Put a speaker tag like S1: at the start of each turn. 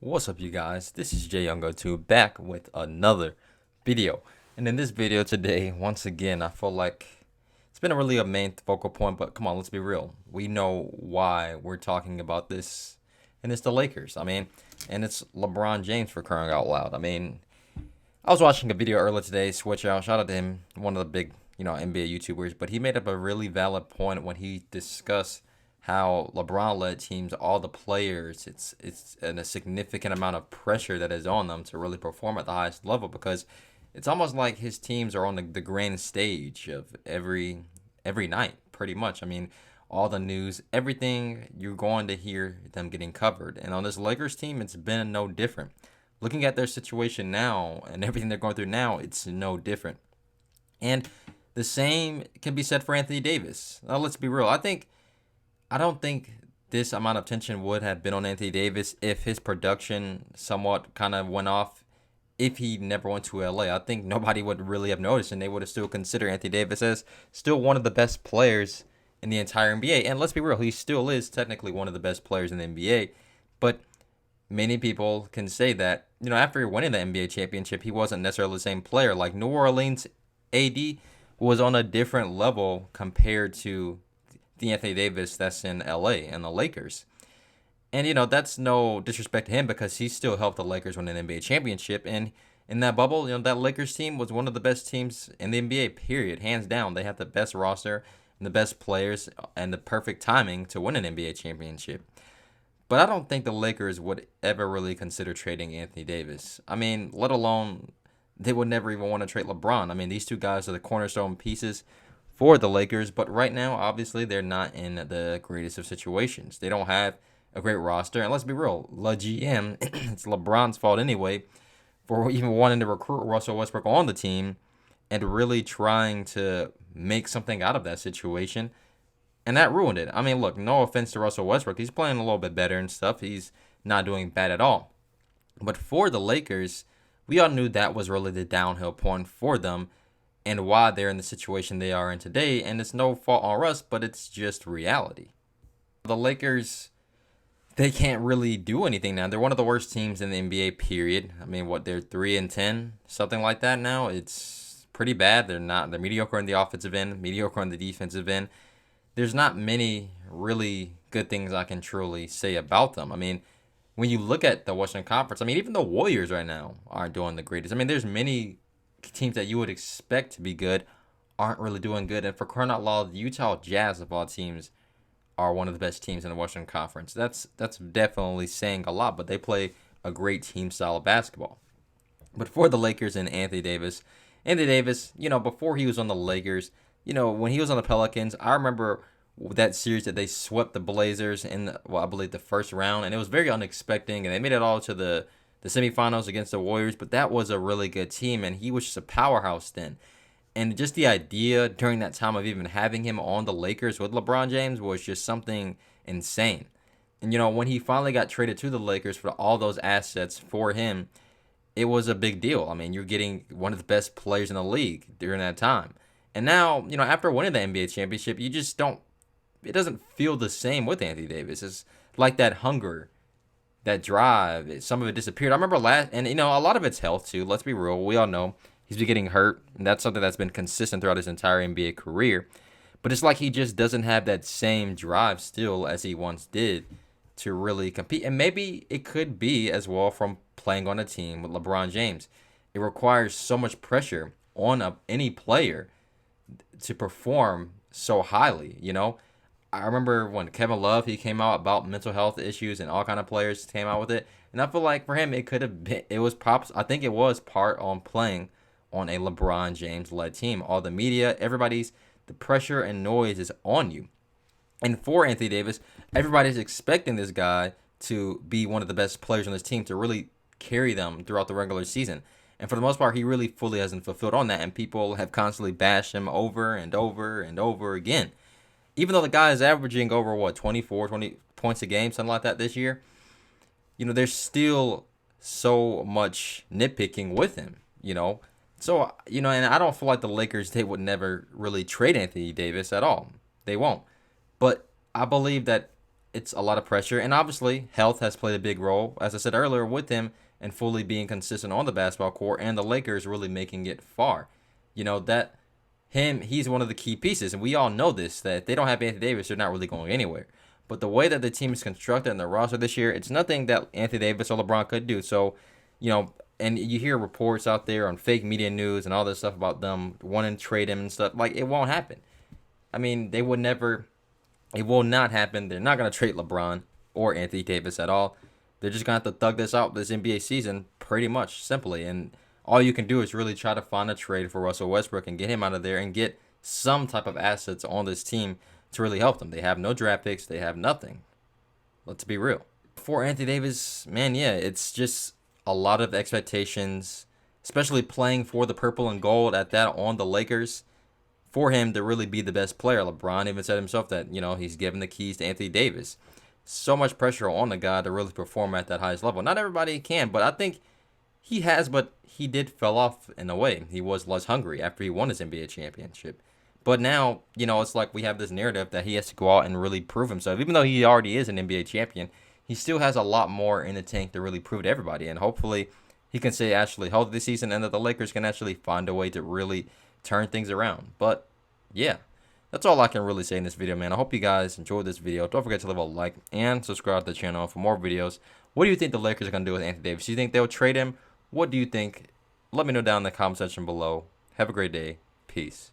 S1: What's up, you guys? This is Jay Youngo2 back with another video. And in this video today, once again, I feel like it's been a main focal point, but come on, let's be real. We know why we're talking about this, and it's the Lakers. And it's LeBron James, for crying out loud. I was watching a video earlier today, Switch Out, shout out to him, one of the big, NBA YouTubers, but he made up a really valid point when he discussed how LeBron led teams, all the players, it's a significant amount of pressure that is on them to really perform at the highest level because it's almost like his teams are on the grand stage of every night, pretty much. All the news, everything you're going to hear them getting covered. And on this Lakers team, it's been no different. Looking at their situation now and everything they're going through now, it's no different. And the same can be said for Anthony Davis. Now, let's be real. I don't think this amount of tension would have been on Anthony Davis if his production somewhat kind of went off if he never went to LA. I think nobody would really have noticed, and they would have still considered Anthony Davis as still one of the best players in the entire NBA. And let's be real, he still is technically one of the best players in the NBA. But many people can say that, after winning the NBA championship, he wasn't necessarily the same player. Like New Orleans AD was on a different level compared to the Anthony Davis that's in LA and the Lakers. And that's no disrespect to him because he still helped the Lakers win an NBA championship. And in that bubble, that Lakers team was one of the best teams in the NBA, period. Hands down. They have the best roster and the best players and the perfect timing to win an NBA championship. But I don't think the Lakers would ever really consider trading Anthony Davis. Let alone they would never even want to trade LeBron. These two guys are the cornerstone pieces for the Lakers, but right now, obviously, they're not in the greatest of situations. They don't have a great roster, and let's be real, the GM, it's LeBron's fault anyway for even wanting to recruit Russell Westbrook on the team and really trying to make something out of that situation, and that ruined it. Look, no offense to Russell Westbrook, he's playing a little bit better and stuff. He's not doing bad at all. But for the Lakers, we all knew that was really the downhill point for them and why they're in the situation they are in today. And it's no fault on Russ, but it's just reality. The Lakers, they can't really do anything now. They're one of the worst teams in the NBA, period. They're 3-10, something like that now. It's pretty bad. They're mediocre in the offensive end, mediocre on the defensive end. There's not many really good things I can truly say about them. When you look at the Western Conference, even the Warriors right now aren't doing the greatest. There's many teams that you would expect to be good aren't really doing good. And for crying out loud, the Utah Jazz of all teams are one of the best teams in the Western Conference. That's definitely saying a lot, but they play a great team style of basketball. But for the Lakers and Anthony Davis, before he was on the Lakers, when he was on the Pelicans, I remember that series that they swept the Blazers in, I believe the first round, and it was very unexpected, and they made it all to the semifinals against the Warriors, but that was a really good team, and he was just a powerhouse then. And just the idea during that time of even having him on the Lakers with LeBron James was just something insane. And, when he finally got traded to the Lakers for all those assets for him, it was a big deal. You're getting one of the best players in the league during that time. And now, after winning the NBA championship, you just don't, it doesn't feel the same with Anthony Davis. It's like that hunger, that drive, some of it disappeared. I remember and a lot of it's health too. Let's be real. We all know he's been getting hurt, and that's something that's been consistent throughout his entire NBA career. But it's like he just doesn't have that same drive still as he once did to really compete. And maybe it could be as well from playing on a team with LeBron James. It requires so much pressure on any player to perform so highly. I remember when Kevin Love, he came out about mental health issues and all kind of players came out with it. And I feel like for him, it could have been, it was props. I think it was part on playing on a LeBron James led team. All the media, the pressure and noise is on you. And for Anthony Davis, everybody's expecting this guy to be one of the best players on this team to really carry them throughout the regular season. And for the most part, he really fully hasn't fulfilled on that. And people have constantly bashed him over and over and over again. Even though the guy is averaging over, 20 points a game, something like that this year, there's still so much nitpicking with him. So, and I don't feel like the Lakers, they would never really trade Anthony Davis at all. They won't. But I believe that it's a lot of pressure, and obviously health has played a big role, as I said earlier, with him and fully being consistent on the basketball court, and the Lakers really making it far. You know that he's one of the key pieces, and we all know this, that if they don't have Anthony Davis, they're not really going anywhere. But the way that the team is constructed and the roster this year, it's nothing that Anthony Davis or LeBron could do. So, you know, and you hear reports out there on fake media news and all this stuff about them wanting to trade him and stuff. Like, it won't happen. I mean, they would never. It will not happen. They're not going to trade LeBron or Anthony Davis at all. They're just going to have to thug this out this NBA season pretty much simply. And all you can do is really try to find a trade for Russell Westbrook and get him out of there and get some type of assets on this team to really help them. They have no draft picks. They have nothing. Let's be real. For Anthony Davis, man, yeah, it's just a lot of expectations, especially playing for the purple and gold at that on the Lakers. For him to really be the best player, LeBron even said himself that, you know, he's given the keys to Anthony Davis. So much pressure on the guy to really perform at that highest level. Not everybody can, but I think he has, but he did fell off in a way. He was less hungry after he won his NBA championship. But now, you know, it's like we have this narrative that he has to go out and really prove himself. Even though he already is an NBA champion, he still has a lot more in the tank to really prove to everybody. And hopefully he can stay actually healthy this season and that the Lakers can actually find a way to really turn things around. But yeah, that's all I can really say in this video, man. I hope you guys enjoyed this video. Don't forget to leave a like and subscribe to the channel for more videos. What do you think the Lakers are going to do with Anthony Davis? Do you think they'll trade him? What do you think? Let me know down in the comment section below. Have a great day. Peace.